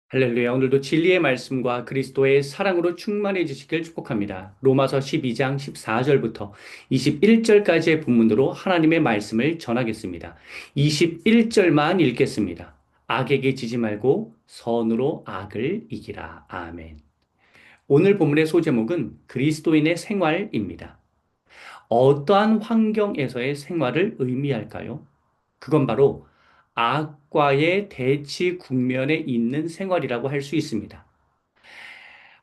할렐루야. 오늘도 진리의 말씀과 그리스도의 사랑으로 충만해지시길 축복합니다. 로마서 12장 14절부터 21절까지의 본문으로 하나님의 말씀을 전하겠습니다. 21절만 읽겠습니다. 악에게 지지 말고 선으로 악을 이기라. 아멘. 오늘 본문의 소제목은 그리스도인의 생활입니다. 어떠한 환경에서의 생활을 의미할까요? 그건 바로 악과의 대치 국면에 있는 생활이라고 할 수 있습니다.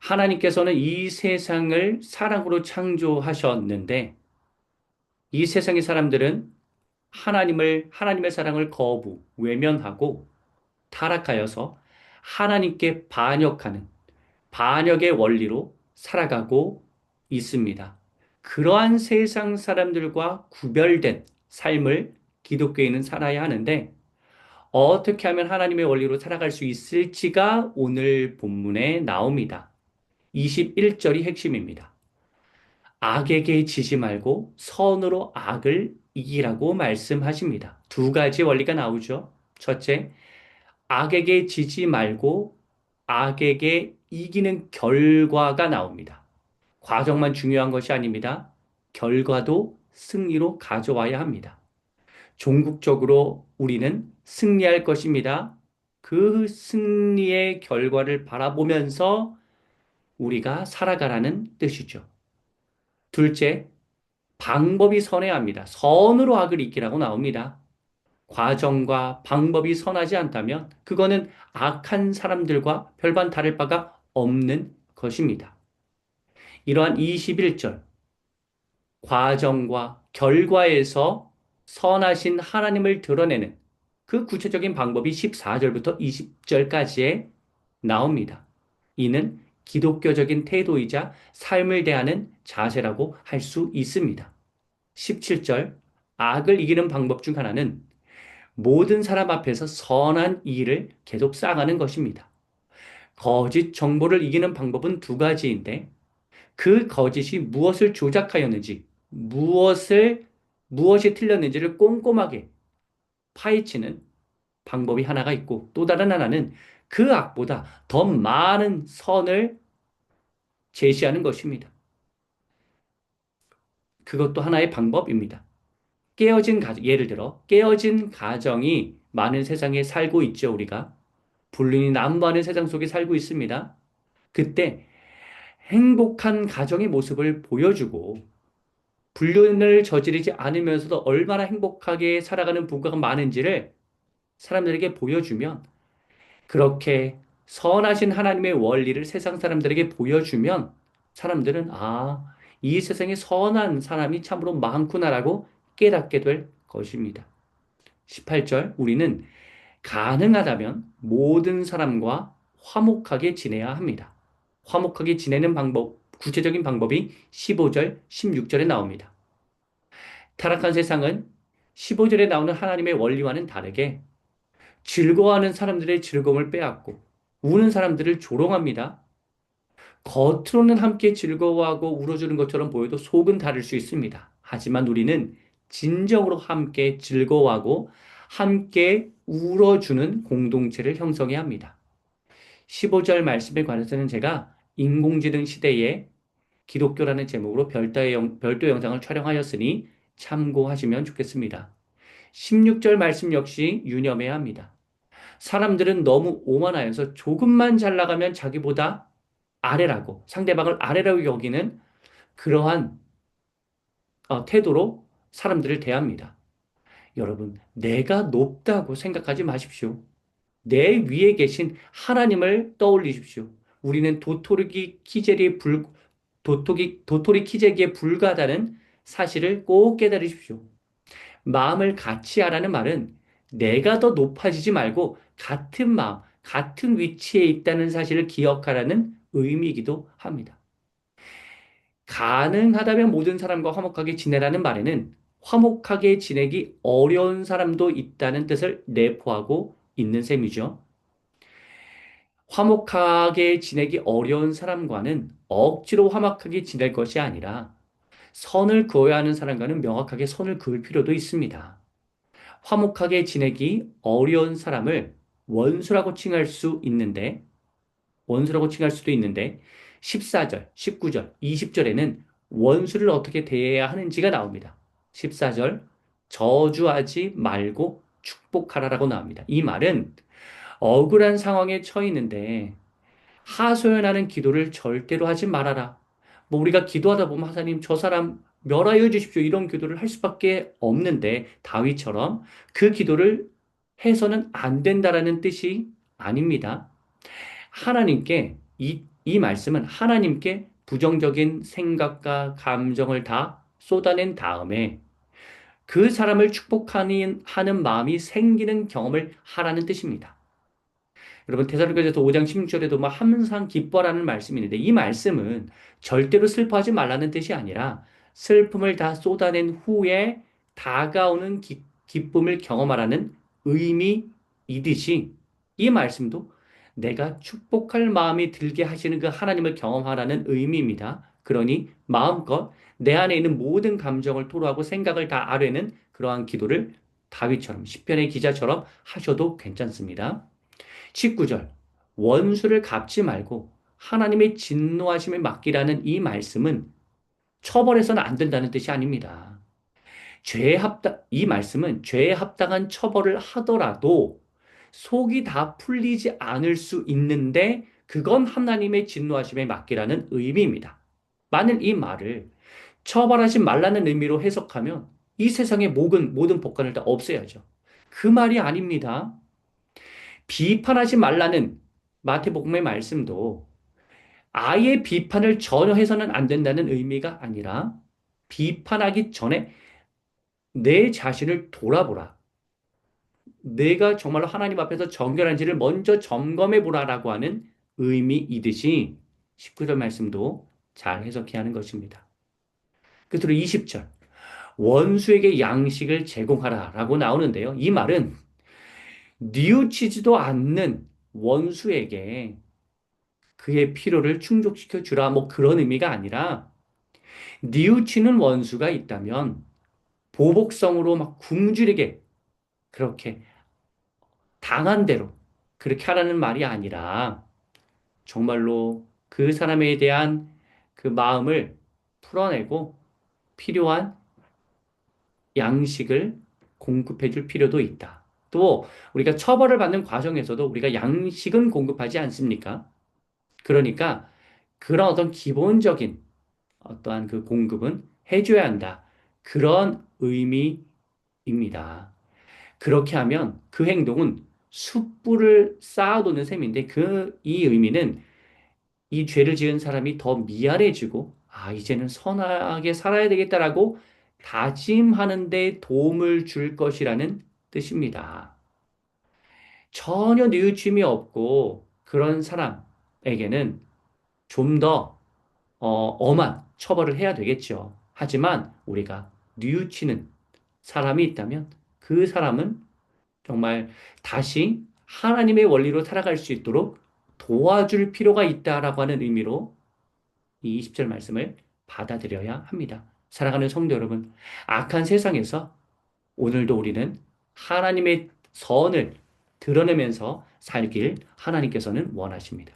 하나님께서는 이 세상을 사랑으로 창조하셨는데 이 세상의 사람들은 하나님의 사랑을 거부, 외면하고 타락하여서 하나님께 반역하는 반역의 원리로 살아가고 있습니다. 그러한 세상 사람들과 구별된 삶을 기독교인은 살아야 하는데 어떻게 하면 하나님의 원리로 살아갈 수 있을지가 오늘 본문에 나옵니다. 21절이 핵심입니다. 악에게 지지 말고 선으로 악을 이기라고 말씀하십니다. 두 가지 원리가 나오죠. 첫째, 악에게 지지 말고 악에게 이기는 결과가 나옵니다. 과정만 중요한 것이 아닙니다. 결과도 승리로 가져와야 합니다. 종국적으로 우리는 승리할 것입니다. 그 승리의 결과를 바라보면서 우리가 살아가라는 뜻이죠. 둘째, 방법이 선해야 합니다. 선으로 악을 이기라고 나옵니다. 과정과 방법이 선하지 않다면 그거는 악한 사람들과 별반 다를 바가 없는 것입니다. 이러한 21절, 과정과 결과에서 선하신 하나님을 드러내는 그 구체적인 방법이 14절부터 20절까지에 나옵니다. 이는 기독교적인 태도이자 삶을 대하는 자세라고 할 수 있습니다. 17절, 악을 이기는 방법 중 하나는 모든 사람 앞에서 선한 일을 계속 쌓아가는 것입니다. 거짓 정보를 이기는 방법은 두 가지인데 그 거짓이 무엇을 조작하였는지, 무엇이 틀렸는지를 꼼꼼하게 파헤치는 방법이 하나가 있고 또 다른 하나는 그 악보다 더 많은 선을 제시하는 것입니다. 그것도 하나의 방법입니다. 예를 들어 깨어진 가정이 많은 세상에 살고 있죠, 우리가. 불륜이 난무하는 세상 속에 살고 있습니다. 그때 행복한 가정의 모습을 보여주고 불륜을 저지르지 않으면서도 얼마나 행복하게 살아가는 부부가 많은지를 사람들에게 보여주면 그렇게 선하신 하나님의 원리를 세상 사람들에게 보여주면 사람들은 이 세상에 선한 사람이 참으로 많구나라고 깨닫게 될 것입니다. 18절, 우리는 가능하다면 모든 사람과 화목하게 지내야 합니다. 화목하게 지내는 방법, 구체적인 방법이 15절, 16절에 나옵니다. 타락한 세상은 15절에 나오는 하나님의 원리와는 다르게 즐거워하는 사람들의 즐거움을 빼앗고 우는 사람들을 조롱합니다. 겉으로는 함께 즐거워하고 울어주는 것처럼 보여도 속은 다를 수 있습니다. 하지만 우리는 진정으로 함께 즐거워하고 함께 울어주는 공동체를 형성해야 합니다. 15절 말씀에 관해서는 제가 인공지능 시대에 기독교라는 제목으로 별도 영상을 촬영하였으니 참고하시면 좋겠습니다. 16절 말씀 역시 유념해야 합니다. 사람들은 너무 오만하여서 조금만 잘 나가면 자기보다 아래라고, 상대방을 아래라고 여기는 그러한 태도로 사람들을 대합니다. 여러분, 내가 높다고 생각하지 마십시오. 내 위에 계신 하나님을 떠올리십시오. 우리는 도토리 키재기에 불과하다는 사실을 꼭 깨달으십시오. 마음을 같이 하라는 말은 내가 더 높아지지 말고 같은 마음, 같은 위치에 있다는 사실을 기억하라는 의미이기도 합니다. 가능하다면 모든 사람과 화목하게 지내라는 말에는 화목하게 지내기 어려운 사람도 있다는 뜻을 내포하고 있는 셈이죠. 화목하게 지내기 어려운 사람과는 억지로 화목하게 지낼 것이 아니라 선을 그어야 하는 사람과는 명확하게 선을 그을 필요도 있습니다. 화목하게 지내기 어려운 사람을 원수라고 칭할 수 있는데 원수라고 칭할 수도 있는데 14절, 19절, 20절에는 원수를 어떻게 대해야 하는지가 나옵니다. 14절, 저주하지 말고 축복하라라고 나옵니다. 이 말은 억울한 상황에 처해 있는데 하소연하는 기도를 절대로 하지 말아라. 뭐 우리가 기도하다 보면 하나님 저 사람 멸하여 주십시오. 이런 기도를 할 수밖에 없는데 다윗처럼 그 기도를 해서는 안 된다라는 뜻이 아닙니다. 하나님께 이 말씀은 하나님께 부정적인 생각과 감정을 다 쏟아낸 다음에 그 사람을 축복하는 마음이 생기는 경험을 하라는 뜻입니다. 여러분 데살로니가서 5장 16절에도 막 항상 기뻐라는 말씀이 있는데 이 말씀은 절대로 슬퍼하지 말라는 뜻이 아니라 슬픔을 다 쏟아낸 후에 다가오는 기쁨을 경험하라는 의미이듯이 이 말씀도 내가 축복할 마음이 들게 하시는 그 하나님을 경험하라는 의미입니다. 그러니 마음껏 내 안에 있는 모든 감정을 토로하고 생각을 다 아뢰는 그러한 기도를 다윗처럼 시편의 기자처럼 하셔도 괜찮습니다. 19절, 원수를 갚지 말고 하나님의 진노하심에 맡기라는 이 말씀은 처벌해서는 안 된다는 뜻이 아닙니다. 이 말씀은 죄에 합당한 처벌을 하더라도 속이 다 풀리지 않을 수 있는데 그건 하나님의 진노하심에 맡기라는 의미입니다. 만일 이 말을 처벌하지 말라는 의미로 해석하면 이 세상의 모든 법관을 다 없애야죠. 그 말이 아닙니다. 비판하지 말라는 마태복음의 말씀도 아예 비판을 전혀 해서는 안 된다는 의미가 아니라 비판하기 전에 내 자신을 돌아보라. 내가 정말로 하나님 앞에서 정결한지를 먼저 점검해 보라라고 하는 의미이듯이 19절 말씀도 잘 해석해야 하는 것입니다. 끝으로 20절. 원수에게 양식을 제공하라라고 나오는데요. 이 말은 뉘우치지도 않는 원수에게 그의 필요를 충족시켜 주라. 뭐 그런 의미가 아니라 뉘우치는 원수가 있다면 보복성으로 막 굶주리게 그렇게 당한 대로 그렇게 하라는 말이 아니라 정말로 그 사람에 대한 그 마음을 풀어내고 필요한 양식을 공급해 줄 필요도 있다. 또 우리가 처벌을 받는 과정에서도 우리가 양식은 공급하지 않습니까? 그러니까 그런 어떤 기본적인 어떠한 그 공급은 해줘야 한다. 그런 의미입니다. 그렇게 하면 그 행동은 숯불을 쌓아두는 셈인데 이 의미는 이 죄를 지은 사람이 더 미안해지고 이제는 선하게 살아야 되겠다라고 다짐하는 데 도움을 줄 것이라는 뜻입니다. 전혀 뉘우침이 없고 그런 사람에게는 좀 더 엄한 처벌을 해야 되겠죠. 하지만 우리가 뉘우치는 사람이 있다면 그 사람은 정말 다시 하나님의 원리로 살아갈 수 있도록 도와줄 필요가 있다라고 하는 의미로 이 20절 말씀을 받아들여야 합니다. 사랑하는 성도 여러분, 악한 세상에서 오늘도 우리는 하나님의 선을 드러내면서 살길 하나님께서는 원하십니다.